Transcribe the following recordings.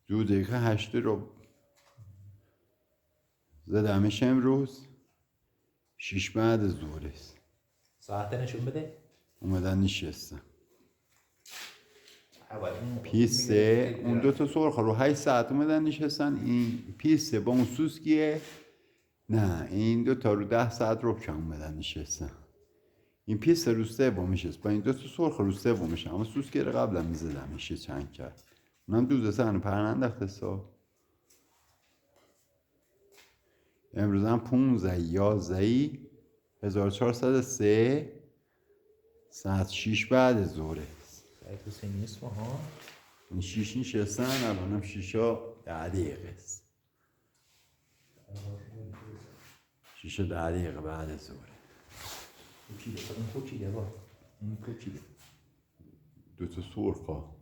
روزی که 8 رو زدمش امروز 6 بعد ظهر است. ساعت نشون بده. اومدن نشستم پیسته اون 2 تا سرخ رو 8 ساعت اومدن نشستن. این پیسته با اون سوسکیه نه این 2 تا رو 10 ساعت رو کم اومدن نشستن. این پیسته رو سومش است با این 2 تا سرخ رو سومش، اما سوسکی رو قبلا میزدمش چند کرد اونم دوزه سن پرنندخته سا. امروز هم 15/11/1403 ساعت 6 بعد ظهره. ساعت حسینی اصفهان. این 6 نشستن الانم 6 10 دقیقه است. 6 10 دقیقه بعد ظهره. این کوچیده 2 تا سرخا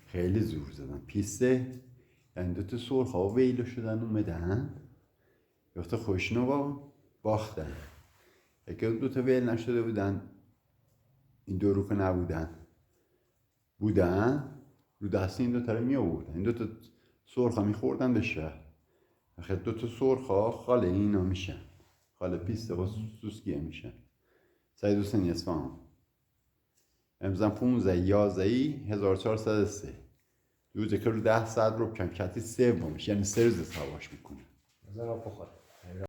خیلی زور زدن پیسته، یعنی 2 تا سرخا ویلو شدن اومدن وقتی خوشنو باختن. اگه 2 تا ویل نشده بودن این 2 رو که نبودن رو دست این 2 تا رو می آوردن. این 2 تا سرخا می خوردن به شهر. اخه 2 تا سرخا خاله اینا میشن، خاله پیسته با سوسکیه میشن. سعید حسینی اصفهان. امروز 15/11/1403 روزی که رو 10 ساعت رو کم کتی 3 میشه، یعنی 3 روز سواش میکنه. بذار بخوره.